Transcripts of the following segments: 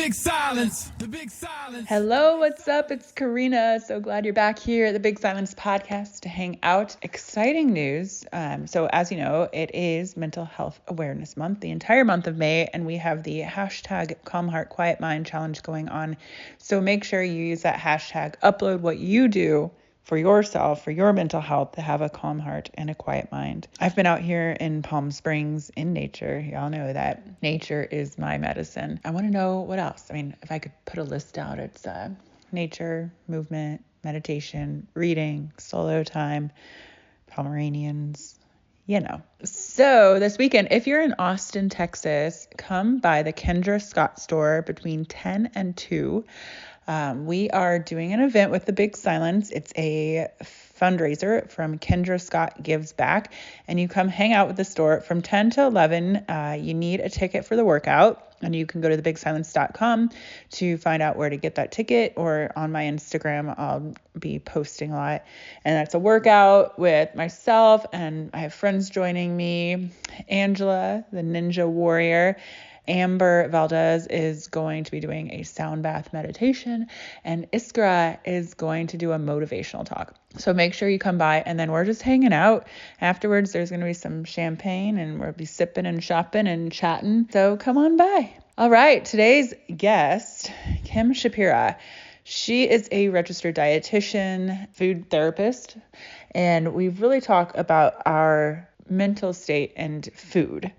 big silence. The big silence. Hello, what's up? It's Karena. So glad you're back here at the Big Silence podcast to hang out. Exciting news. So as you know, it is Mental Health Awareness Month, the entire month of May, and we have the hashtag Calm Heart, Quiet Mind challenge going on. So make sure you use that hashtag, upload what you do for yourself, for your mental health, to have a calm heart and a quiet mind. I've been out here in Palm Springs in nature. Y'all know that nature is my medicine. I want to know what else. I mean, if I could put a list out, it's nature, movement, meditation, reading, solo time, Pomeranians, you know. So this weekend, if you're in Austin, Texas, come by the Kendra Scott store between 10 and 2. We are doing an event with the Big Silence. It's a fundraiser from Kendra Scott Gives Back, and you come hang out with the store from 10 to 11. You need a ticket for the workout, and you can go to thebigsilence.com to find out where to get that ticket, or on my Instagram, I'll be posting a lot. And that's a workout with myself, and I have friends joining me. Angela, the Ninja Warrior, Amber Valdez is going to be doing a sound bath meditation, and Iskra is going to do a motivational talk. So make sure you come by, and then we're just hanging out. Afterwards, there's going to be some champagne, and we'll be sipping and shopping and chatting. So come on by. All right, today's guest, Kim Shapira. She is a registered dietitian, food therapist, and we really talk about our mental state and food.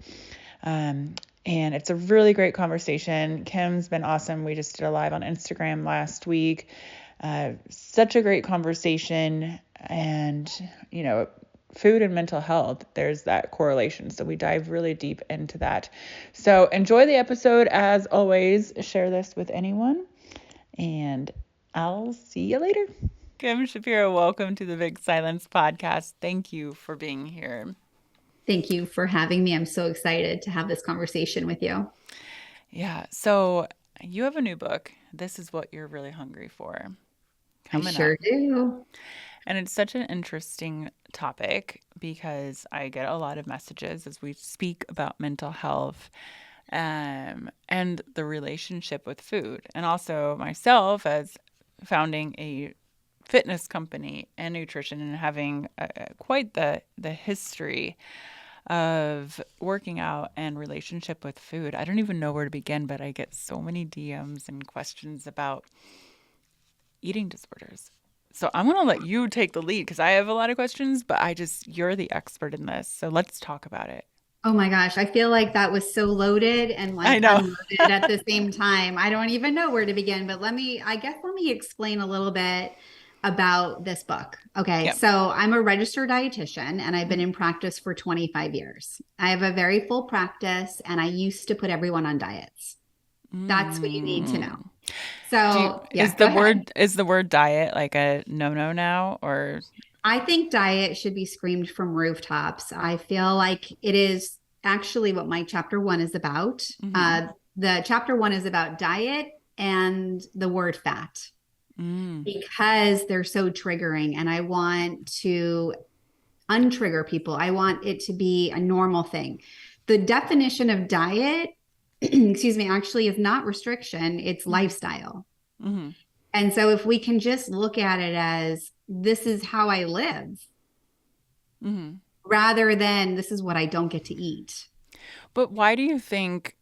And it's a really great conversation. Kim's been awesome. We just did a live on Instagram last week. Such a great conversation. And, you know, food and mental health, there's that correlation. So we dive really deep into that. So enjoy the episode. As always, share this with anyone. And I'll see you later. Kim Shapira, welcome to the Big Silence podcast. Thank you for being here. Thank you for having me. I'm so excited to have this conversation with you. Yeah. So you have a new book. This is what you're really hungry for. I sure do. And it's such an interesting topic because I get a lot of messages as we speak about mental health and the relationship with food. And also myself as founding a fitness company and nutrition and having quite the history of working out and relationship with food. I don't even know where to begin, but I get so many DMs and questions about eating disorders. So I'm going to let you take the lead because I have a lot of questions, but you're the expert in this. So let's talk about it. Oh my gosh. I feel like that was so loaded and like unloaded at the same time. I don't even know where to begin, but let me explain a little bit about this book. Okay. Yep. So I'm a registered dietitian and I've been in practice for 25 years. I have a very full practice and I used to put everyone on diets. That's what you need to know. So is the word diet like a no no, or? I think diet should be screamed from rooftops. I feel like it is actually what my chapter 1 is about. The chapter 1 is about diet and the word fat. Because they're so triggering, and I want to untrigger people. I want it to be a normal thing. The definition of diet, actually is not restriction, it's lifestyle. And so if we can just look at it as this is how I live, rather than this is what I don't get to eat. But why do you think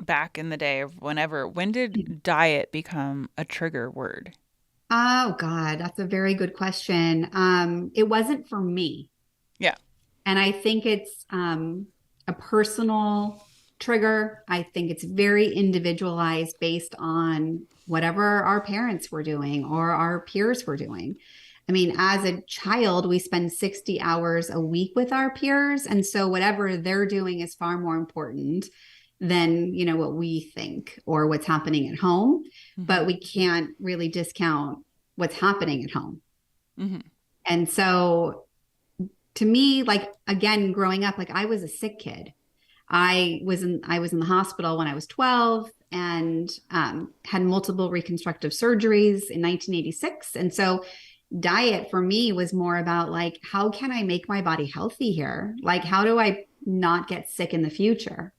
back in the day of when did diet become a trigger word? Oh God, that's a very good question. It wasn't for me. Yeah. And I think it's a personal trigger. I think it's very individualized based on whatever our parents were doing or our peers were doing. I mean, as a child, we spend 60 hours a week with our peers. And so whatever they're doing is far more important than, you know, what we think or what's happening at home. But we can't really discount what's happening at home. And so to me, like, again, growing up, like I was a sick kid. I was in the hospital when I was 12 and had multiple reconstructive surgeries in 1986. And so diet for me was more about like, how can I make my body healthy here? Like, how do I not get sick in the future?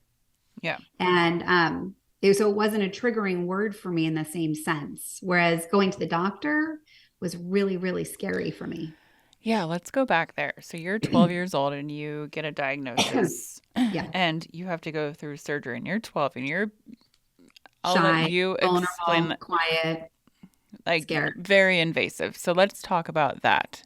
Yeah. And So it wasn't a triggering word for me in the same sense. Whereas going to the doctor was really, really scary for me. Yeah, let's go back there. So you're 12 years old and you get a diagnosis Yeah. and you have to go through surgery and you're 12 and I'll let Shy, you explain vulnerable, quiet, like scared. very invasive. So let's talk about that.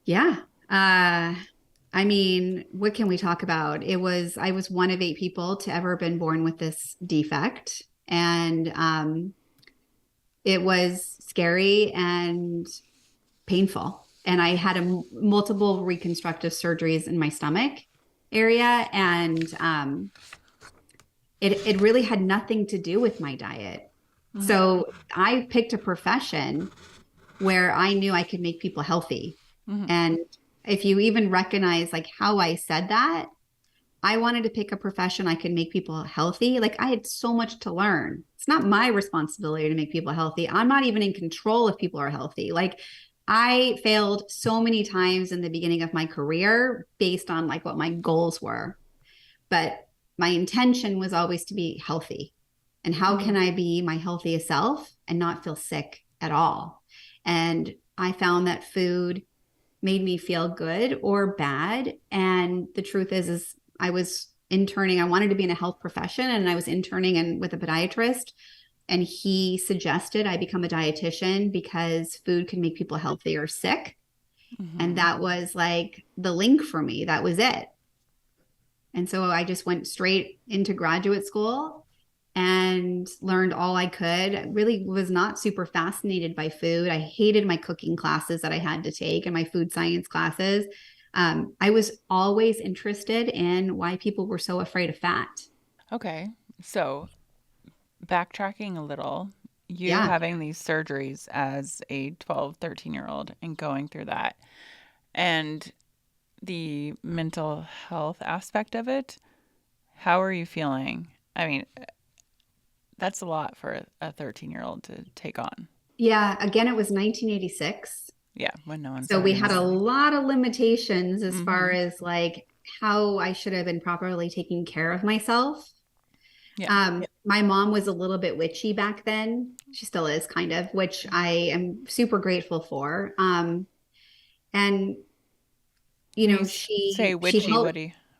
Yeah. I mean, what can we talk about? I was one of 8 people to ever been born with this defect. And it was scary and painful. And I had multiple reconstructive surgeries in my stomach area. And it really had nothing to do with my diet. Mm-hmm. So I picked a profession where I knew I could make people healthy. Mm-hmm. And if you even recognize like how I said that, I wanted to pick a profession I could make people healthy. Like I had so much to learn. It's not my responsibility to make people healthy. I'm not even in control if people are healthy. Like I failed so many times in the beginning of my career based on like what my goals were. But my intention was always to be healthy. And how can I be my healthiest self and not feel sick at all? And I found that food made me feel good or bad. And the truth is I was interning. I wanted to be in a health profession, and I was interning with a podiatrist. And he suggested I become a dietitian because food can make people healthy or sick. Mm-hmm. And that was like the link for me. That was it. And so I just went straight into graduate school and learned all I could. I really was not super fascinated by food. I hated my cooking classes that I had to take and my food science classes. I was always interested in why people were so afraid of fat. Okay. So backtracking a little, you Yeah. having these surgeries as a 12, 13-year-old and going through that and the mental health aspect of it, how are you feeling? I mean, that's a lot for a 13-year-old to take on. Yeah. Again, it was 1986. Yeah, when no one's So we having had a this. lot of limitations as far Mm-hmm. as like how I should have been properly taking care of myself. Yeah. My mom was a little bit witchy back then. She still is kind of, which I am super grateful for. And you When you know, say she witchy, helped.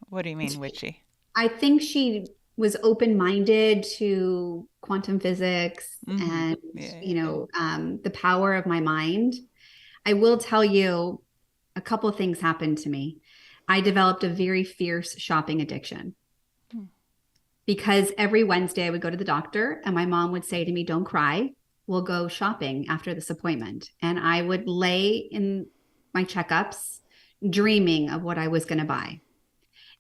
what do you mean witchy? I think she was open-minded to quantum physics Mm-hmm. and Yeah. the power of my mind. I will tell you a couple of things happened to me. I developed a very fierce shopping addiction because every Wednesday I would go to the doctor and my mom would say to me, "Don't cry. We'll go shopping after this appointment." And I would lay in my checkups dreaming of what I was going to buy.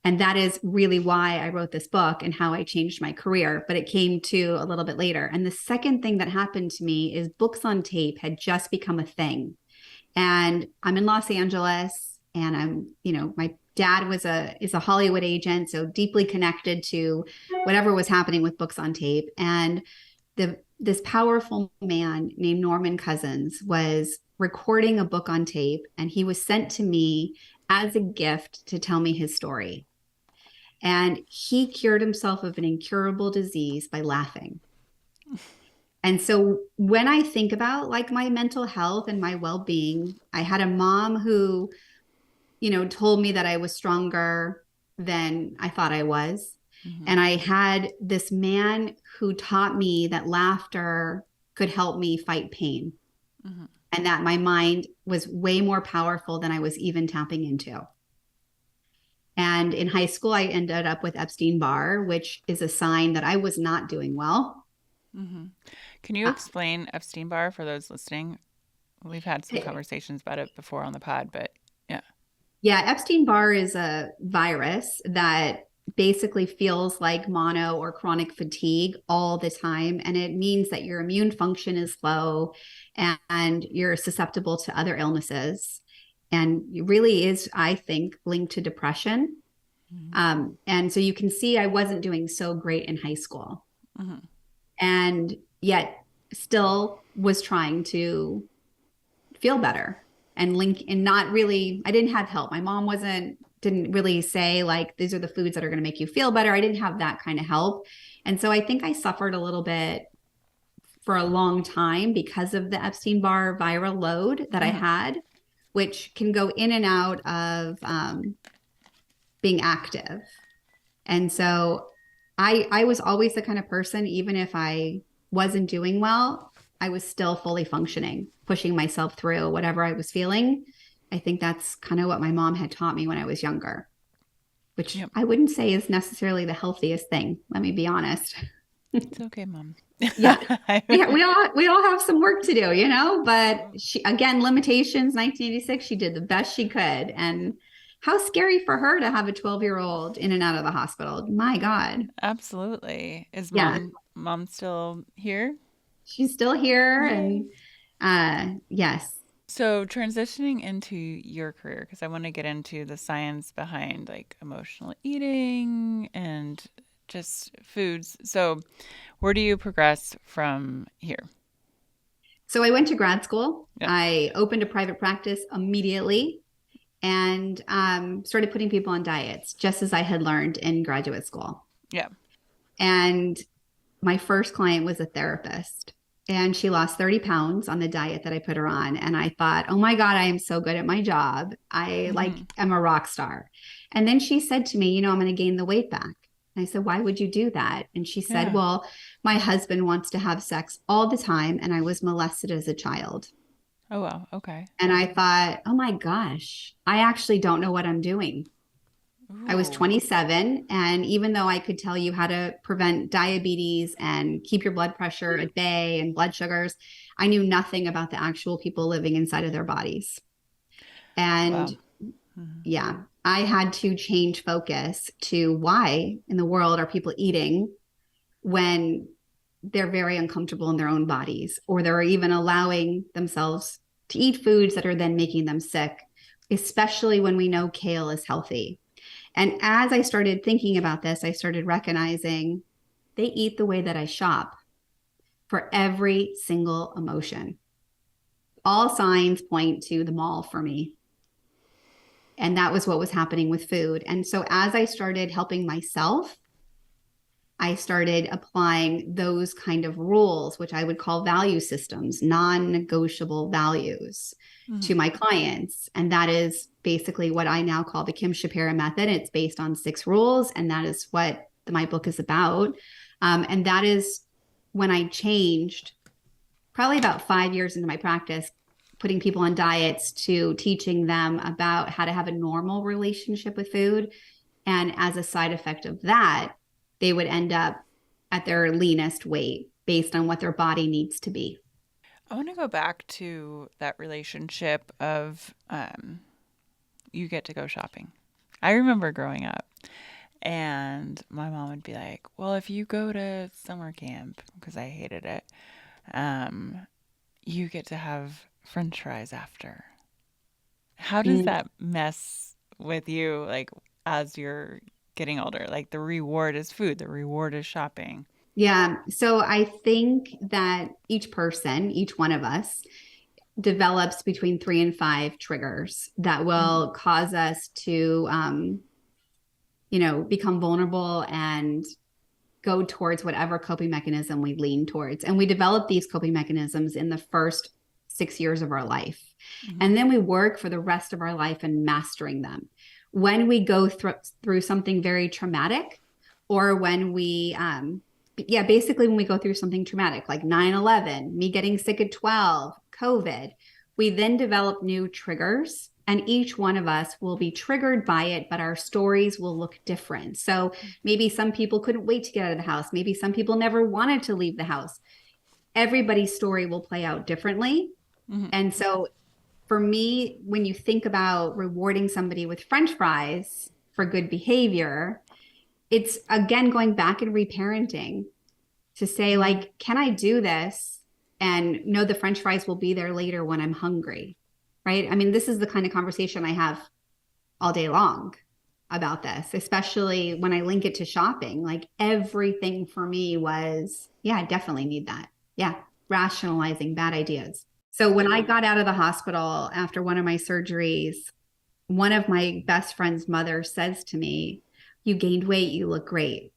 And that is really why I wrote this book and how I changed my career. But it came to a little bit later. And the second thing that happened to me is books on tape had just become a thing. And I'm in Los Angeles, and my dad is a Hollywood agent, so deeply connected to whatever was happening with books on tape. And this powerful man named Norman Cousins was recording a book on tape, and he was sent to me as a gift to tell me his story. And he cured himself of an incurable disease by laughing. And so when I think about like my mental health and my well-being, I had a mom who, told me that I was stronger than I thought I was. Mm-hmm. And I had this man who taught me that laughter could help me fight pain. Mm-hmm. And that my mind was way more powerful than I was even tapping into. And in high school, I ended up with Epstein Bar, which is a sign that I was not doing well. Mm-hmm. Can you explain Epstein Bar for those listening? We've had some conversations about it before on the pod, but yeah. Yeah, Epstein Bar is a virus that basically feels like mono or chronic fatigue all the time. And it means that your immune function is low and you're susceptible to other illnesses. And it really is, I think, linked to depression. Mm-hmm. And so you can see I wasn't doing so great in high school. Mm-hmm. And yet still was trying to feel better and not really, I didn't have help. My mom didn't really say like, these are the foods that are going to make you feel better. I didn't have that kind of help. And so I think I suffered a little bit for a long time because of the Epstein Bar viral load that I had, which can go in and out of being active. And so I was always the kind of person, even if I wasn't doing well, I was still fully functioning, pushing myself through whatever I was feeling. I think that's kind of what my mom had taught me when I was younger, which I wouldn't say is necessarily the healthiest thing. Let me be honest. It's okay, Mom. Yeah. Yeah, we all have some work to do, you know, but she, again, limitations, 1986, she did the best she could. And how scary for her to have a 12-year-old in and out of the hospital. My God. Absolutely. Is Yeah. mom still here? She's still here. And yes. So transitioning into your career, because I want to get into the science behind like emotional eating and just foods. So where do you progress from here? So I went to grad school. Yeah. I opened a private practice immediately and started putting people on diets, just as I had learned in graduate school. Yeah. And my first client was a therapist, and she lost 30 pounds on the diet that I put her on. And I thought, oh my God, I am so good at my job. I like am a rock star. And then she said to me, you know, I'm going to gain the weight back. And I said, why would you do that? And she said, well, my husband wants to have sex all the time, and I was molested as a child. Oh, wow. Okay. And I thought, oh my gosh, I actually don't know what I'm doing. Ooh. I was 27. And even though I could tell you how to prevent diabetes and keep your blood pressure at bay and blood sugars, I knew nothing about the actual people living inside of their bodies. And yeah, I had to change focus to why in the world are people eating when they're very uncomfortable in their own bodies, or they're even allowing themselves to eat foods that are then making them sick, especially when we know kale is healthy. And as I started thinking about this, I started recognizing they eat the way that I shop for every single emotion. All signs point to the mall for me. And that was what was happening with food. And so as I started helping myself, I started applying those kind of rules, which I would call value systems, non-negotiable values to my clients. And that is basically what I now call the Kim Shapira method. It's based on 6 rules. And that is what my book is about. And that is when I changed probably about 5 years into my practice, putting people on diets to teaching them about how to have a normal relationship with food. And as a side effect of that, they would end up at their leanest weight based on what their body needs to be. I want to go back to that relationship of you get to go shopping. I remember growing up and my mom would be like, well, if you go to summer camp, because I hated it, you get to have French fries after. How does that mess with you, like, as you're getting older? Like, the reward is food, the reward is shopping. Yeah. So I think that each person, each one of us, develops between 3 and 5 triggers that will cause us to, become vulnerable and go towards whatever coping mechanism we lean towards. And we develop these coping mechanisms in the first 6 years of our life. And then we work for the rest of our life in mastering them. When we go through something very traumatic, or when we, basically when we go through something traumatic, like 9/11, me getting sick at 12, COVID, we then develop new triggers. And each one of us will be triggered by it, but our stories will look different. So maybe some people couldn't wait to get out of the house. Maybe some people never wanted to leave the house. Everybody's story will play out differently. And so for me, when you think about rewarding somebody with French fries for good behavior, it's again going back and reparenting to say, like, can I do this and know the French fries will be there later when I'm hungry? Right? I mean, this is the kind of conversation I have all day long about this, especially when I link it to shopping. Like, everything for me was, yeah, I definitely need that. Yeah, rationalizing bad ideas. So when I got out of the hospital after one of my surgeries, one of my best friend's mother says to me, you gained weight, you look great.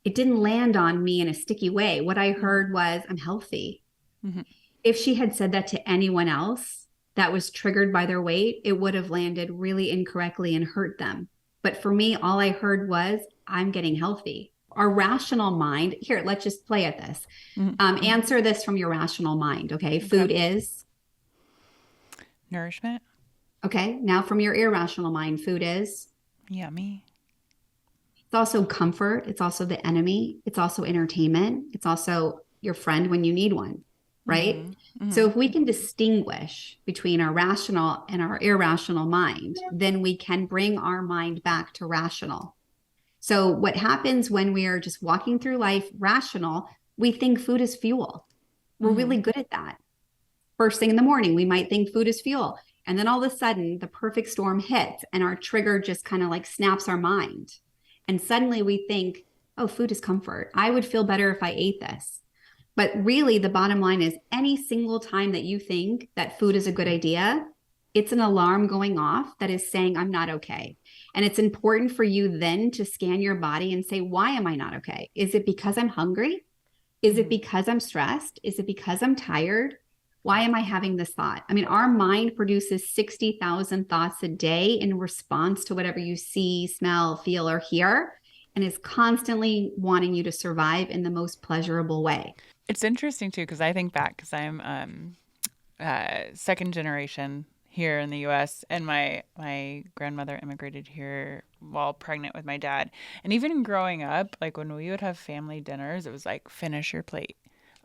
it didn't land on me in a sticky way. What I heard was, I'm healthy. Mm-hmm. If she had said that to anyone else that was triggered by their weight, it would have landed really incorrectly and hurt them. But for me, all I heard was, I'm getting healthy. Our rational mind, here, let's just play at this. Answer this from your rational mind. Okay. Food is nourishment. Okay. Now from your irrational mind, food is yummy. It's also comfort. It's also the enemy. It's also entertainment. It's also your friend when you need one. Right. Mm-hmm. So if we can distinguish between our rational and our irrational mind, then we can bring our mind back to rational. So what happens when we are just walking through life rational, we think food is fuel. We're really good at that. First thing in the morning, we might think food is fuel. And then all of a sudden the perfect storm hits and our trigger just kind of like snaps our mind. And suddenly we think, oh, food is comfort. I would feel better if I ate this. But really, the bottom line is any single time that you think that food is a good idea, it's an alarm going off that is saying, I'm not okay. And it's important for you then to scan your body and say, why am I not okay? Is it because I'm hungry? Is it because I'm stressed? Is it because I'm tired? Why am I having this thought? I mean, our mind produces 60,000 thoughts a day in response to whatever you see, smell, feel, or hear, and is constantly wanting you to survive in the most pleasurable way. It's interesting too, because I think back, because I'm second generation here in the U.S. and my grandmother immigrated here while pregnant with my dad. And even growing up, like when we would have family dinners, it was like, finish your plate.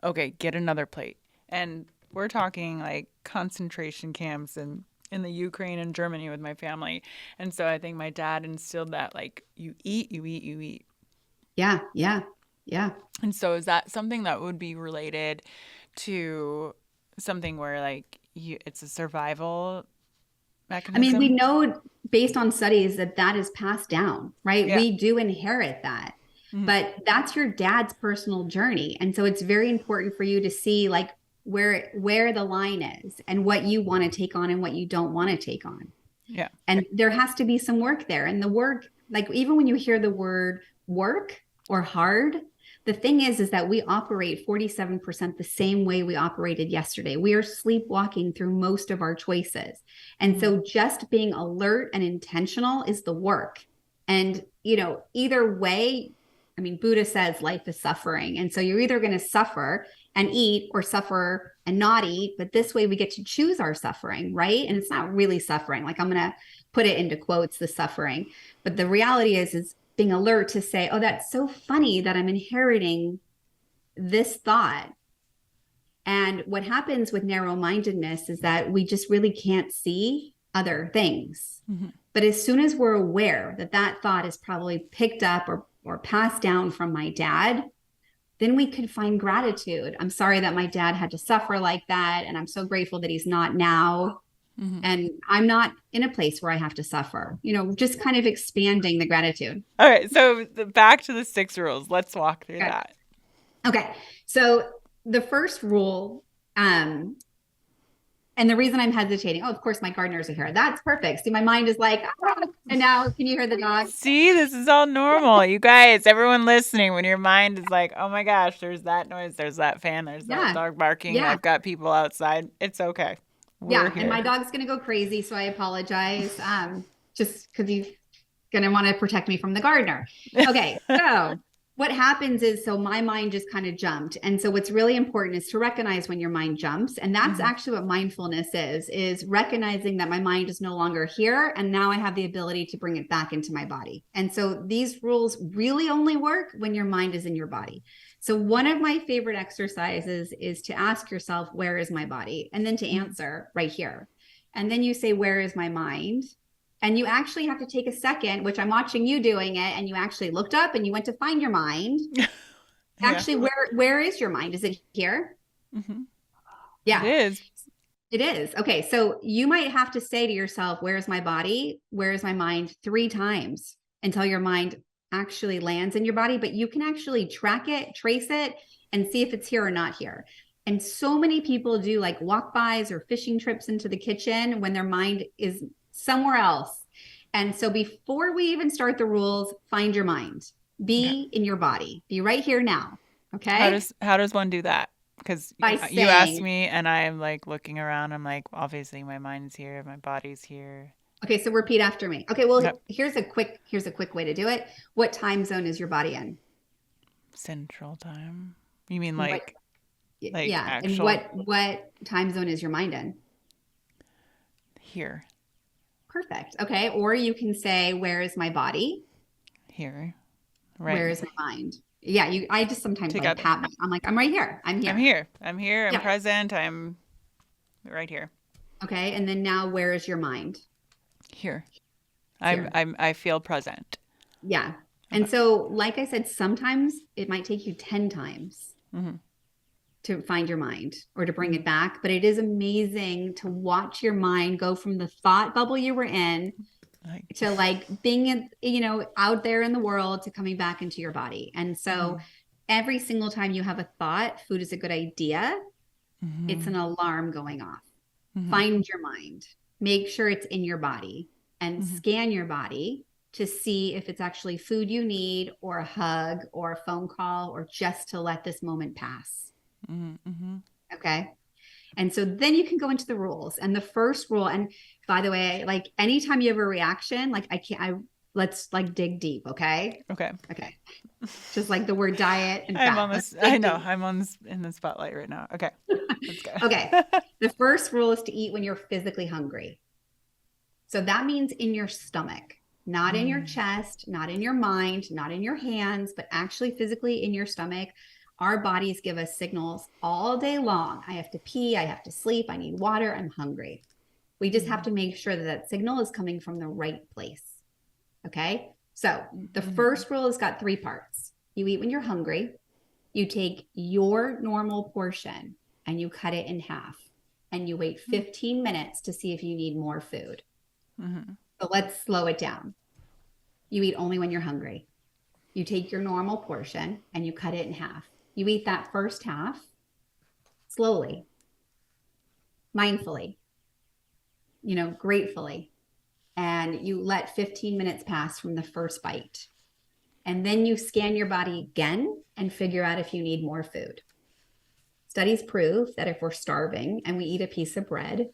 Okay, get another plate. And we're talking like concentration camps in the Ukraine and Germany with my family. And so I think my dad instilled that, like, you eat, you eat, you eat. Yeah, yeah. Yeah. And so is that something that would be related to something where like it's a survival mechanism? I mean, we know based on studies that is passed down, right? Yeah. We do inherit that, but that's your dad's personal journey. And so it's very important for you to see like where the line is and what you want to take on and what you don't want to take on. Yeah. And there has to be some work there. And the work, like even when you hear the word work or hard, the thing is that we operate 47% the same way we operated yesterday. We are sleepwalking through most of our choices. And so just being alert and intentional is the work. And, you know, either way, I mean, Buddha says life is suffering. And so you're either going to suffer and eat or suffer and not eat. But this way we get to choose our suffering, right? And it's not really suffering. Like I'm going to put it into quotes, the suffering. But the reality is being alert to say, oh, that's so funny that I'm inheriting this thought. And what happens with narrow-mindedness is that we just really can't see other things. But as soon as we're aware that that thought is probably picked up or passed down from my dad, then we could find gratitude. I'm sorry that my dad had to suffer like that. And I'm so grateful that he's not now. And I'm not in a place where I have to suffer, you know, just kind of expanding the gratitude. All right. So back to the 6 rules. Let's walk through that. Okay. So the first rule, and the reason I'm hesitating, oh, of course, my gardeners are here. That's perfect. See, my mind is like, ah, and now can you hear the dog? See, this is all normal. You guys, everyone listening, when your mind is like, oh my gosh, there's that noise, there's that fan, there's that dog barking. Yeah. I've got people outside. It's okay. We're here. And my dog's going to go crazy. So I apologize. Just because he's going to want to protect me from the gardener. Okay. So what happens is, so my mind just kind of jumped. And so what's really important is to recognize when your mind jumps. And that's actually what mindfulness is recognizing that my mind is no longer here. And now I have the ability to bring it back into my body. And so these rules really only work when your mind is in your body. So one of my favorite exercises is to ask yourself, where is my body? And then to answer right here. And then you say, where is my mind? And you actually have to take a second, which I'm watching you doing it. And you actually looked up and you went to find your mind. Actually, where is your mind? Is it here? Yeah, it is. It is. Okay. So you might have to say to yourself, where is my body? Where is my mind? 3 times until your mind actually lands in your body, but you can actually track it, trace it, and see if it's here or not here. And so many people do like walk-bys or fishing trips into the kitchen when their mind is somewhere else. And so before we even start the rules, find your mind. Be in your body. Be right here now. Okay? How does one do that? Because By you asked saying, me, and I'm like looking around. I'm like, obviously, my mind's here, my body's here. okay, so repeat after me. Okay, well, Yep. here's a quick way to do it. What time zone is your body in? Central time. You mean What like yeah, and actual what time zone is your mind in? here, Perfect. Okay, or you can say, where is my body? here, right Where is my mind? Yeah, I just sometimes like together. I'm like, I'm right here. I'm I'm here. here. I'm here. I'm Yeah. present. I'm right here. Okay, and then now where is your mind? Here. Here. I feel present. Yeah. Okay. And so, like I said, sometimes it might take you 10 times Mm-hmm. to find your mind or to bring Mm-hmm. it back. But it is amazing to watch your mind go from the thought bubble you were in Like, to like being, out there in the world to coming back into your body. And so every single time you have a thought, food is a good idea, it's mm-hmm. an alarm going off. Mm-hmm. Find your mind, make sure it's in your body, and Mm-hmm. scan your body to see if it's actually food you need, or a hug, or a phone call, or just to let this moment pass. Mm-hmm. Okay. And so then you can go into the rules. And the first rule, and by the way, like anytime you have a reaction, like let's like dig deep. Okay. Okay. Okay. Just like the word diet and I'm fat. on Let's this. I dig know. deep. I'm on this in the spotlight right now. Okay. Let's go. Okay. The first rule is to eat when you're physically hungry. So that means in your stomach, not in your chest, not in your mind, not in your hands, but actually physically in your stomach. Our bodies give us signals all day long. I have to pee, I have to sleep, I need water, I'm hungry. We just have to make sure that that signal is coming from the right place. Okay. So the first rule has got 3 parts. You eat when you're hungry. You take your normal portion and you cut it in half, and you wait 15 minutes to see if you need more food. Mm-hmm. So let's slow it down. You eat only when you're hungry. You take your normal portion and you cut it in half. You eat that first half slowly, mindfully, gratefully. And you let 15 minutes pass from the first bite. And then you scan your body again and figure out if you need more food. Studies prove that if we're starving and we eat a piece of bread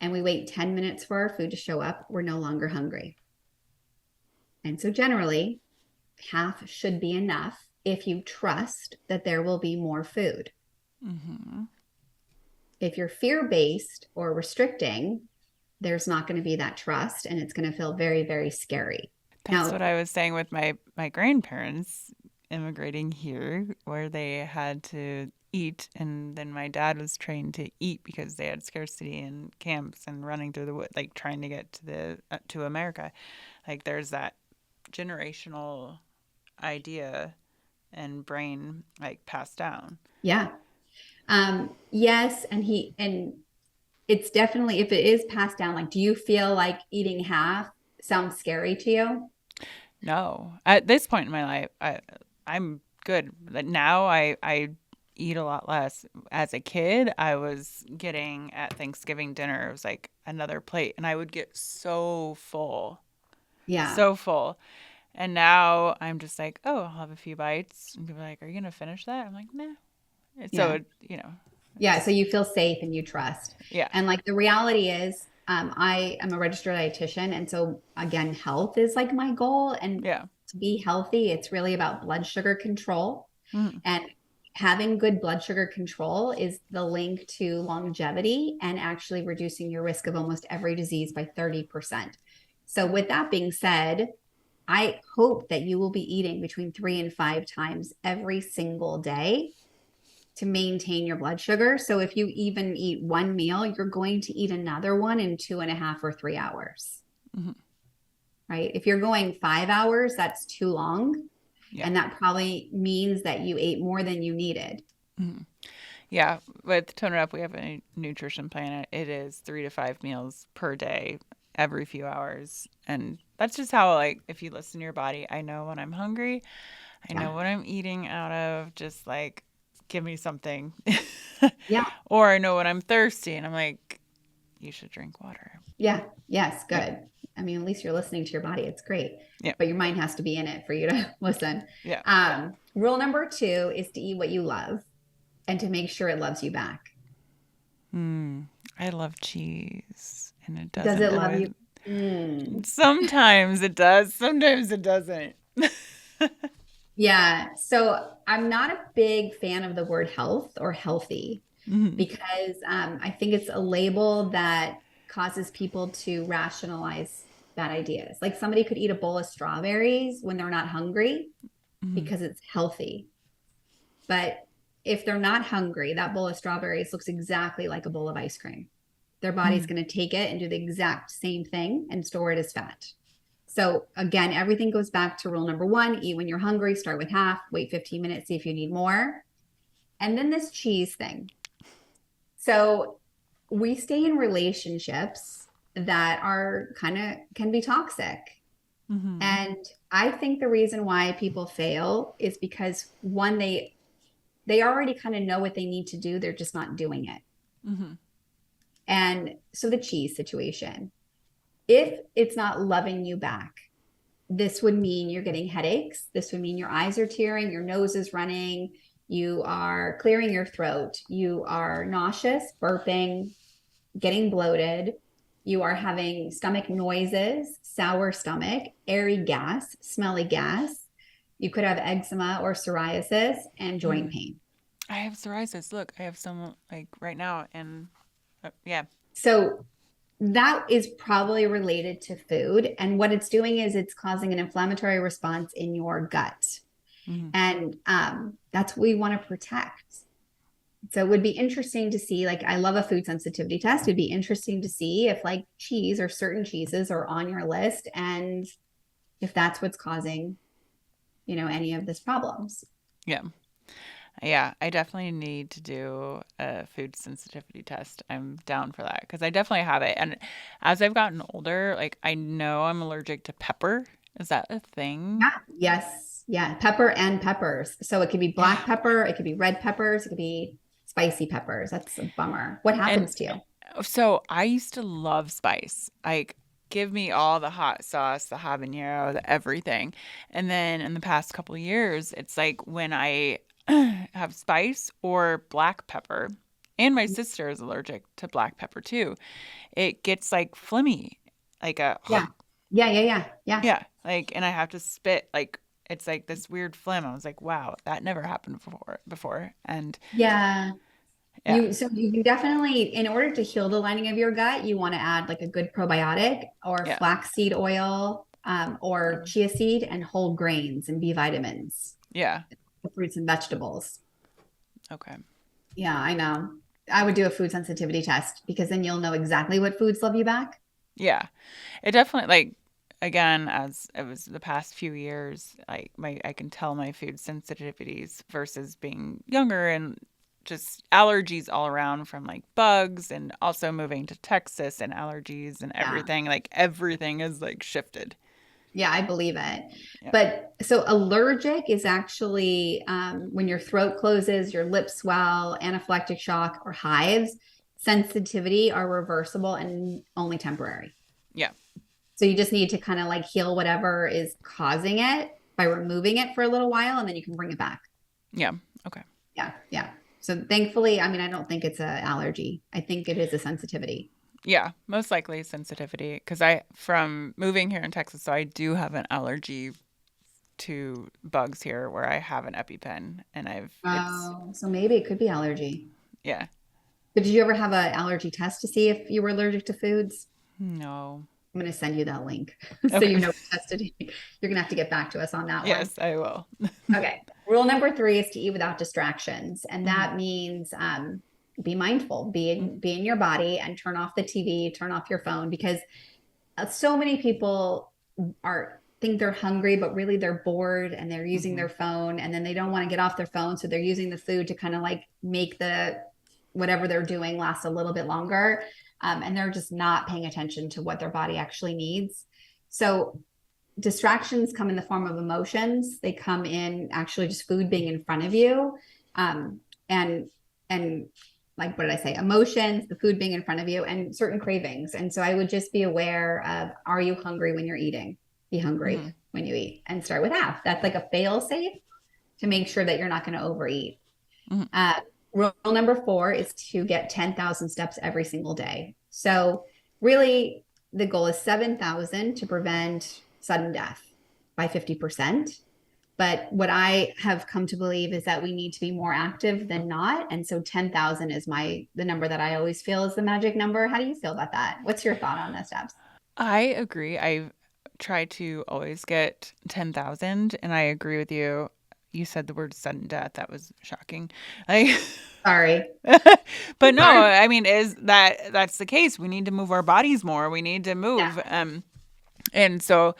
and we wait 10 minutes for our food to show up, we're no longer hungry. And so generally, half should be enough if you trust that there will be more food. Mm-hmm. If you're fear-based or restricting, there's not going to be that trust, and it's going to feel very, very scary. That's what I was saying with my grandparents immigrating here, where they had to eat, and then my dad was trained to eat because they had scarcity in camps and running through the wood, like trying to get to America. Like there's that generational idea and brain like passed down. Yeah. Yes, and it's definitely, if it is passed down, like, do you feel like eating half sounds scary to you? No, at this point in my life, I'm good. But now I eat a lot less. As a kid, I was getting at Thanksgiving dinner. It was like another plate, and I would get so full, Yeah. so full. And now I'm just like, oh, I'll have a few bites, and people are like, "Are you gonna finish that?" I'm like, "Nah." And Yeah. so Yeah. So you feel safe and you trust. yeah, And like the reality is, I am a registered dietitian. And so again, health is like my goal. And yeah, to be healthy, it's really about blood sugar control. mm-hmm. And having good blood sugar control is the link to longevity and actually reducing your risk of almost every disease by 30%. So, with that being said, I hope that you will be eating between 3 and 5 times every single day to maintain your blood sugar. So, if you even eat one meal, you're going to eat another one in 2.5 or 3 hours. Mm-hmm. Right? If you're going 5 hours, that's too long. Yeah. And that probably means that you ate more than you needed. Mm-hmm. Yeah, with Tone It Up, we have a nutrition plan. It is 3 to 5 meals per day, every few hours. And that's just how, like, if you listen to your body, I know when I'm hungry. I know what I'm eating out of. Just, like, give me something. Yeah. Or I know when I'm thirsty, and I'm like, you should drink water. Yeah. Yes. Good. I mean, at least you're listening to your body. It's great. Yeah. But your mind has to be in it for you to listen. Yeah. Rule number 2 is to eat what you love and to make sure it loves you back. I love cheese, and it Does doesn't it love always. you? Sometimes it does. Sometimes it doesn't. Yeah. So I'm not a big fan of the word health or healthy because I think it's a label that causes people to rationalize bad ideas. Like somebody could eat a bowl of strawberries when they're not hungry because it's healthy. But if they're not hungry, that bowl of strawberries looks exactly like a bowl of ice cream. Their body's going to take it and do the exact same thing and store it as fat. So again, everything goes back to rule number 1, eat when you're hungry, start with half, wait 15 minutes, see if you need more. And then this cheese thing. So we stay in relationships that are can be toxic. And I think the reason why people fail is because one, they already kind of know what they need to do. They're just not doing it. And so the cheese situation, if it's not loving you back, this would mean you're getting headaches. This would mean your eyes are tearing, your nose is running, you are clearing your throat, you are nauseous, burping, getting bloated, you are having stomach noises, sour stomach, airy gas, smelly gas. You could have eczema or psoriasis and joint pain. I have psoriasis. Look, I have some like right now, and yeah. So that is probably related to food. And what it's doing is it's causing an inflammatory response in your gut. And that's what we want to protect. So it would be interesting to see, like, I love a food sensitivity test. It'd be interesting to see if like cheese or certain cheeses are on your list and if that's what's causing, any of these problems. Yeah. Yeah, I definitely need to do a food sensitivity test. I'm down for that because I definitely have it. And as I've gotten older, like I know I'm allergic to pepper. Is that a thing? Yeah. Yes. Yeah. Pepper and peppers. So it could be black pepper, it could be red peppers, it could be spicy peppers. That's a bummer. What happens to you? So I used to love spice. Like, give me all the hot sauce, the habanero, the everything. And then in the past couple of years, it's like when I have spice or black pepper, and my sister is allergic to black pepper too, it gets like phlegmy, like a Yeah. like, and I have to spit like it's like this weird phlegm. I was like, wow, that never happened before, and Yeah. yeah, So you definitely, in order to heal the lining of your gut, you want to add like a good probiotic or yeah, flaxseed oil, or chia seed and whole grains and B vitamins, yeah, fruits and vegetables. okay, Yeah, I know. I would do a food sensitivity test because then you'll know exactly what foods love you back. yeah. It definitely like again as it was the past few years, like I can tell my food sensitivities versus being younger and just allergies all around from like bugs and also moving to Texas and allergies and Yeah. everything. Like everything is like shifted. Yeah, I believe it. Yeah. But so allergic is actually when your throat closes, your lips swell, anaphylactic shock, or hives. Sensitivity are reversible and only temporary. Yeah. So you just need to kind of like heal whatever is causing it by removing it for a little while, and then you can bring it back. Yeah. Okay. Yeah. So thankfully, I mean, I don't think it's an allergy. I think it is a sensitivity. Yeah, most likely sensitivity because from moving here in Texas, so I do have an allergy to bugs here where I have an EpiPen and So maybe it could be allergy. Yeah. But did you ever have an allergy test to see if you were allergic to foods? No. I'm going to send you that link so Okay. you know what tested. You're going to have to get back to us on that Yes, I will. one. Okay. Rule number 3 is to eat without distractions. And that means be mindful, be in your body and turn off the TV, turn off your phone, because so many people think they're hungry, but really they're bored and they're using their phone, and then they don't want to get off their phone. So they're using the food to kind of like make whatever they're doing last a little bit longer. And they're just not paying attention to what their body actually needs. So distractions come in the form of emotions. They come in actually just food being in front of you. And like, what did I say? Emotions, the food being in front of you, and certain cravings. And so I would just be aware of, are you hungry when you're eating? Be hungry when you eat, and start with half. That's like a fail safe to make sure that you're not going to overeat. Rule number 4 is to get 10,000 steps every single day. So really the goal is 7,000 to prevent sudden death by 50%. But what I have come to believe is that we need to be more active than not. And so 10,000 is the number that I always feel is the magic number. How do you feel about that? What's your thought on the steps? I agree. I try to always get 10,000, and I agree with you. You said the word sudden death. That was shocking. Sorry. But no, I mean, that's the case. We need to move our bodies more. We need to move. Yeah. And so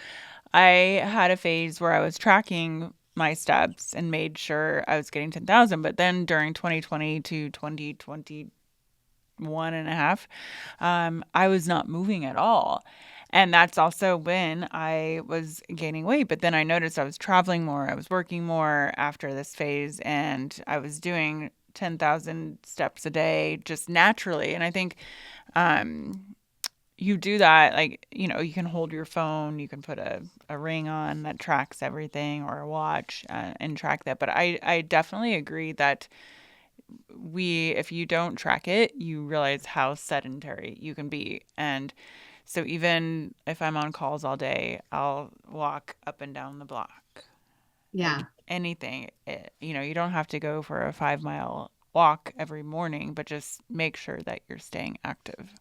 I had a phase where I was tracking my steps and made sure I was getting 10,000. But then during 2020 to 2021 and a half, I was not moving at all. And that's also when I was gaining weight. But then I noticed I was traveling more. I was working more after this phase, and I was doing 10,000 steps a day just naturally. And I think you do that, like, you know, you can hold your phone, you can put a ring on that tracks everything, or a watch, and track that. But I definitely agree that if you don't track it, you realize how sedentary you can be. And so even if I'm on calls all day, I'll walk up and down the block. Yeah. Like anything, you know, you don't have to go for a 5-mile walk every morning, but just make sure that you're staying active.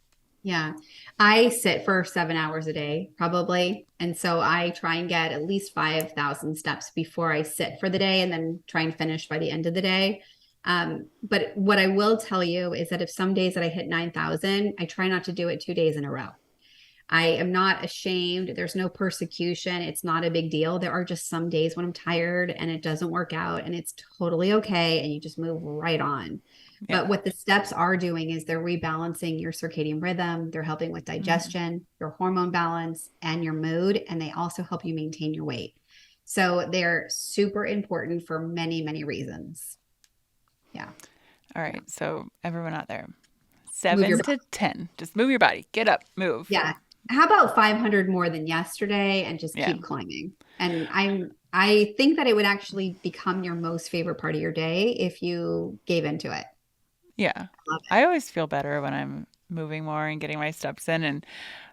Yeah. I sit for 7 hours a day, probably. And so I try and get at least 5,000 steps before I sit for the day, and then try and finish by the end of the day. But what I will tell you is that if some days that I hit 9,000, I try not to do it 2 days in a row. I am not ashamed. There's no persecution. It's not a big deal. There are just some days when I'm tired and it doesn't work out, and it's totally okay. And you just move right on. Yeah. But what the steps are doing is they're rebalancing your circadian rhythm. They're helping with digestion, your hormone balance, and your mood. And they also help you maintain your weight. So they're super important for many, many reasons. Yeah. All right. So everyone out there, 7 to 10, just move your body, get up, move. Yeah. How about 500 more than yesterday, and just keep climbing? And I think that it would actually become your most favorite part of your day if you gave into it. Yeah. I always feel better when I'm moving more and getting my steps in. And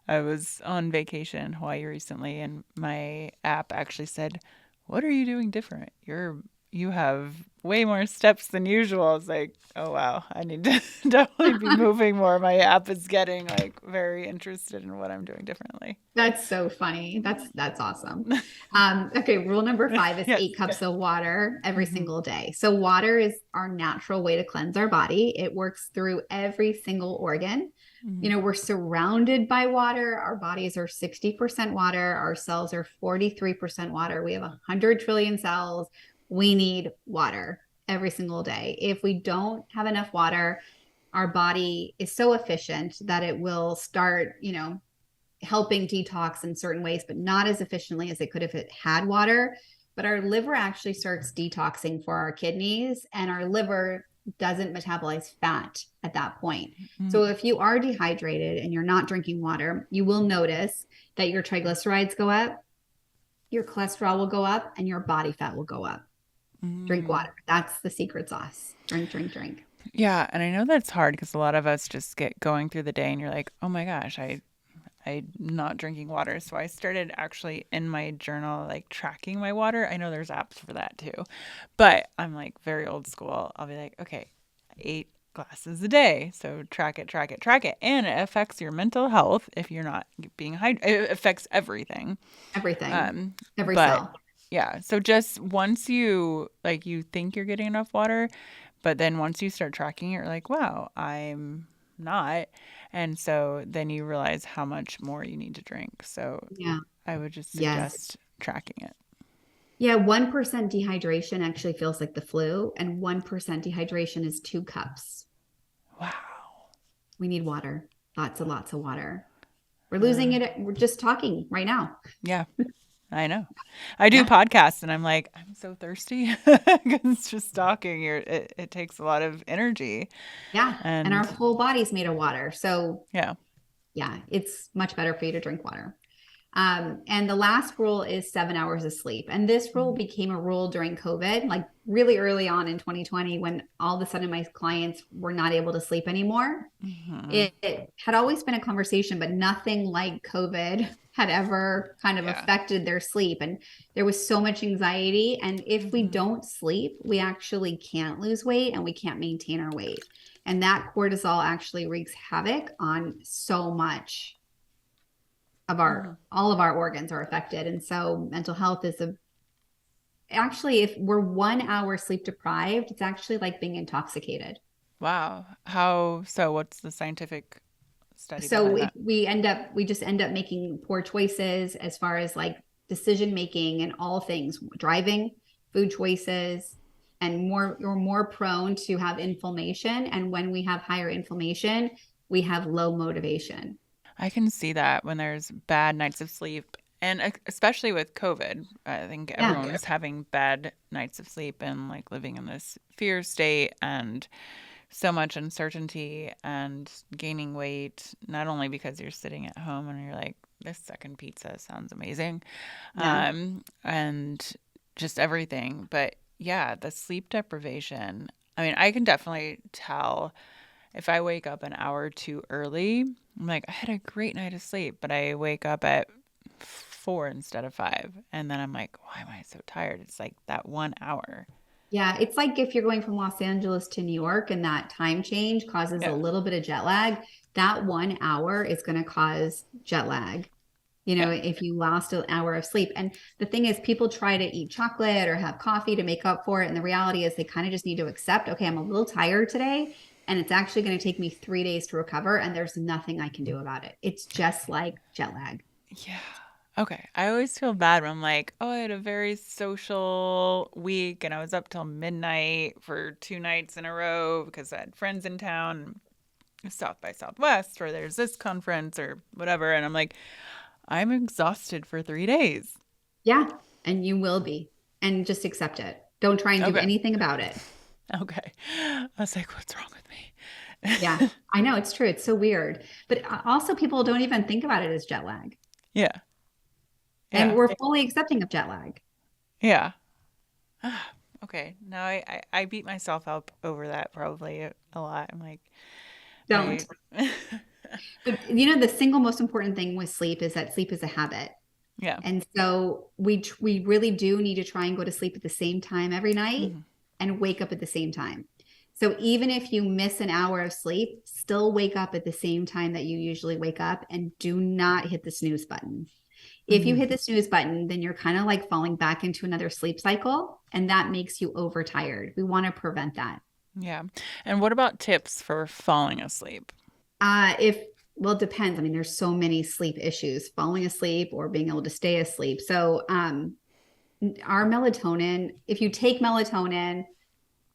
I was on vacation in Hawaii recently, and my app actually said, "What are you doing different? You have way more steps than usual." I was like, oh wow, I need to definitely be moving more. My app is getting like very interested in what I'm doing differently. That's so funny. That's awesome. Okay, rule number 5 is 8 cups of water every single day. So water is our natural way to cleanse our body. It works through every single organ. You know, we're surrounded by water. Our bodies are 60% water. Our cells are 43% water. We have 100 trillion cells. We need water every single day. If we don't have enough water, our body is so efficient that it will start, you know, helping detox in certain ways, but not as efficiently as it could if it had water. But our liver actually starts detoxing for our kidneys, and our liver doesn't metabolize fat at that point. So if you are dehydrated and you're not drinking water, you will notice that your triglycerides go up, your cholesterol will go up, and your body fat will go up. Drink water. That's the secret sauce. Drink, drink, drink. Yeah. And I know that's hard because a lot of us just get going through the day and you're like, oh my gosh, I'm not drinking water. So I started actually in my journal, like tracking my water. I know there's apps for that too, but I'm like very old school. I'll be like, okay, 8 glasses a day. So track it, track it, track it. And it affects your mental health if you're not being hydrated. It affects everything. Everything. Every cell. Yeah. So just once you think you're getting enough water, but then once you start tracking it, you're like, wow, I'm not. And so then you realize how much more you need to drink. So yeah, I would just suggest tracking it. Yeah. 1% dehydration actually feels like the flu, and 1% dehydration is 2 cups. Wow. We need water. Lots and lots of water. We're losing it. We're just talking right now. Yeah. I know. I do Yeah. podcasts and I'm like, I'm so thirsty because just talking, it takes a lot of energy. Yeah. And our And whole body's made of water. So yeah. yeah, it's much better for you to drink water. And the last rule is 7 hours of sleep. And this rule Mhm. became a rule during COVID, like really early on in 2020, when all of a sudden my clients were not able to sleep anymore. Mhm. It had always been a conversation, but nothing like COVID had ever kind of Yeah. affected their sleep. And there was so much anxiety. And if we Mhm. don't sleep, we actually can't lose weight and we can't maintain our weight. And that cortisol actually wreaks havoc on so much of Mhm. all of our organs are affected. And so mental health is actually, if we're 1 hour sleep deprived, it's actually like being intoxicated. Wow. How so? What's the scientific study So behind if that? we just end up making poor choices as far as like decision making and all things, driving, food choices, and you're more prone to have inflammation. And when we have higher inflammation, we have low motivation. I can see that when there's bad nights of sleep, and especially with COVID, I think Yeah. everyone was having bad nights of sleep and like living in this fear state and so much uncertainty and gaining weight, not only because you're sitting at home and you're like, this second pizza sounds amazing, Yeah. and just everything. But yeah, the sleep deprivation. I mean, I can definitely tell if I wake up an hour too early. I'm like, I had a great night of sleep, but I wake up at 4 instead of 5. And then I'm like, why am I so tired? It's like that 1 hour. Yeah, it's like if you're going from Los Angeles to New York and that time change causes a Yeah. little bit of jet lag, that 1 hour is going to cause jet lag. Yeah. If you lost an hour of sleep. And the thing is, people try to eat chocolate or have coffee to make up for it. And the reality is, they kind of just need to accept, okay, I'm a little tired today. And it's actually going to take me 3 days to recover. And there's nothing I can do about it. It's just like jet lag. Yeah. Okay. I always feel bad when I'm like, oh, I had a very social week and I was up till midnight for 2 nights in a row because I had friends in town, South by Southwest, or there's this conference or whatever. And I'm like, I'm exhausted for 3 days. Yeah. And you will be. And just accept it. Don't try and do Okay. anything about it. Okay. I was like, what's wrong with Yeah, me? I know it's true. It's so weird. But also, people don't even think about it as jet lag. Yeah. And Yeah. we're fully accepting of jet lag. Yeah. Okay. Now I beat myself up over that probably a lot. I'm like, Don't. I, But the single most important thing with sleep is that sleep is a habit. yeah. And so we really do need to try and go to sleep at the same time every night Hmm. and wake up at the same time. So even if you miss an hour of sleep, still wake up at the same time that you usually wake up and do not hit the snooze button. If you Hmm. hit the snooze button, then you're kind of like falling back into another sleep cycle, and that makes you overtired. We want to prevent that. Yeah. And what about tips for falling asleep? If well, it depends. I mean, there's so many sleep issues, falling asleep or being able to stay asleep. So, our melatonin, if you take melatonin,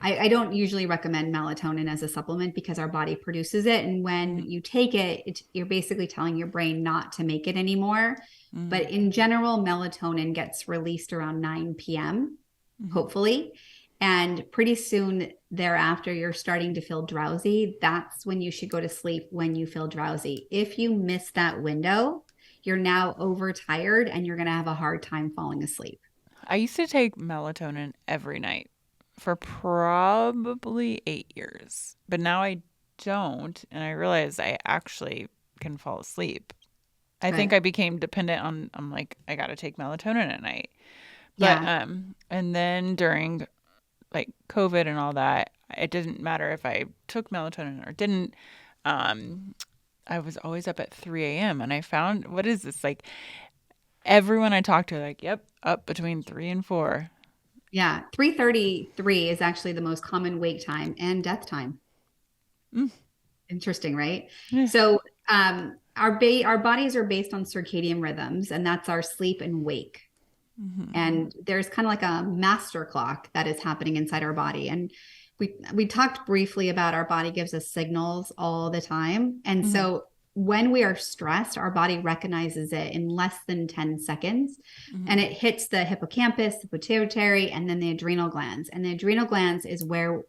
I don't usually recommend melatonin as a supplement because our body produces it. And when Hmm. you take it, you're basically telling your brain not to make it anymore. Hmm. But in general, melatonin gets released around 9 p.m., Hmm. hopefully. And pretty soon thereafter, you're starting to feel drowsy. That's when you should go to sleep, when you feel drowsy. If you miss that window, you're now overtired and you're going to have a hard time falling asleep. I used to take melatonin every night for probably 8 years, but now I don't. And I realize I actually can fall asleep. I think Good. I became dependent on, I'm like, I got to take melatonin at night. But, Yeah. and then during like COVID and all that, it didn't matter if I took melatonin or didn't. Um, I was always up at 3 a.m. and I found, what is this? Like everyone I talked to, like, yep, up between 3 and 4. Yeah. 3:33 is actually the most common wake time and death time. Mm, Interesting, right? yeah. So, our bodies are based on circadian rhythms, and that's our sleep and wake. Hmm. And there's kind of like a master clock that is happening inside our body. And we talked briefly about our body gives us signals all the time. And Hmm. so when we are stressed, our body recognizes it in less than 10 seconds, and it hits the hippocampus, the pituitary, and then the adrenal glands. And the adrenal glands is where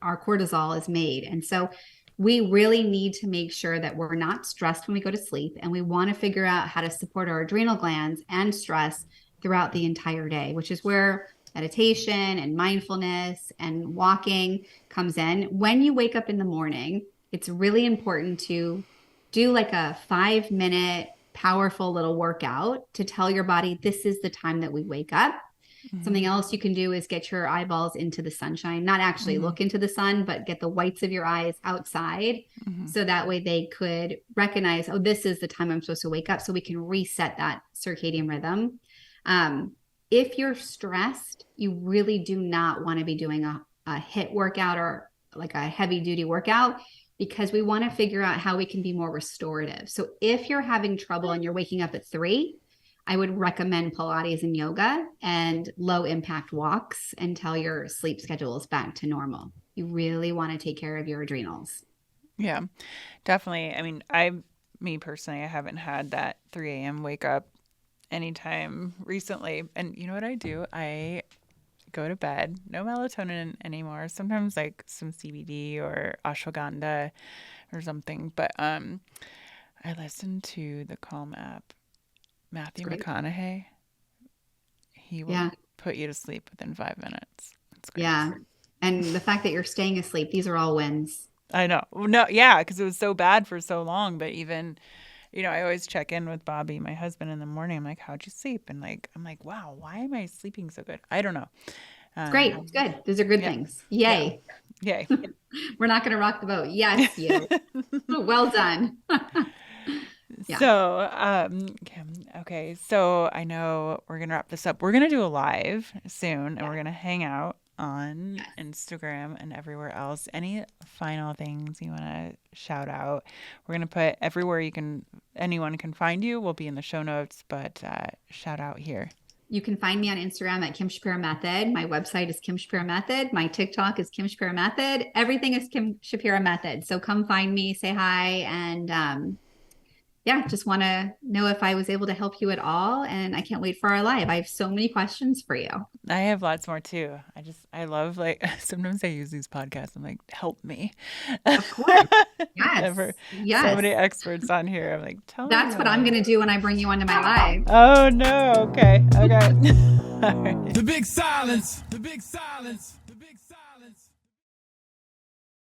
our cortisol is made. And so we really need to make sure that we're not stressed when we go to sleep, and we want to figure out how to support our adrenal glands and stress throughout the entire day, which is where meditation and mindfulness and walking comes in. When you wake up in the morning, it's really important to do like a 5-minute powerful little workout to tell your body this is the time that we wake up. Something else you can do is get your eyeballs into the sunshine, not actually look into the sun, but get the whites of your eyes outside. So that way they could recognize, oh, this is the time I'm supposed to wake up. So we can reset that circadian rhythm. If you're stressed, you really do not want to be doing a HIIT workout or like a heavy duty workout, because we want to figure out how we can be more restorative. So if you're having trouble and you're waking up at 3, I would recommend Pilates and yoga and low impact walks until your sleep schedule is back to normal. You really want to take care of your adrenals. Yeah, definitely. I mean, me personally, I haven't had that 3 a.m. wake up anytime recently. And you know what I do? I go to bed, no melatonin anymore. Sometimes like some CBD or ashwagandha or something. But I listen to the Calm app. Matthew McConaughey, he will put you to sleep within 5 minutes. It's great. Yeah. And the fact that you're staying asleep, these are all wins. I know. No, yeah, because it was so bad for so long. But even, I always check in with Bobby, my husband, in the morning. I'm like, how'd you sleep? And I'm like, wow, why am I sleeping so good? I don't know. It's great. It's good. Those are good things. Yay. Yeah. Yay. We're not going to rock the boat. Yes, you. Well done. Yeah. So, okay. So I know we're going to wrap this up. We're going to do a live soon, and we're going to hang out on Instagram and everywhere else. Any final things you want to shout out? We're going to put everywhere anyone can find you will be in the show notes, but shout out here. You can find me on Instagram at Kim Shapira Method. My website is Kim Shapira Method. My TikTok is Kim Shapira Method. Everything is Kim Shapira Method. So come find me, say hi, and just want to know if I was able to help you at all. And I can't wait for our live. I have so many questions for you. I have lots more too. I love, sometimes I use these podcasts. I'm like, help me. Of course. Yes. So many experts on here. I'm like, tell me. That's what I'm going to do when I bring you onto my live. Oh no. Okay. All right. The big silence. The big silence.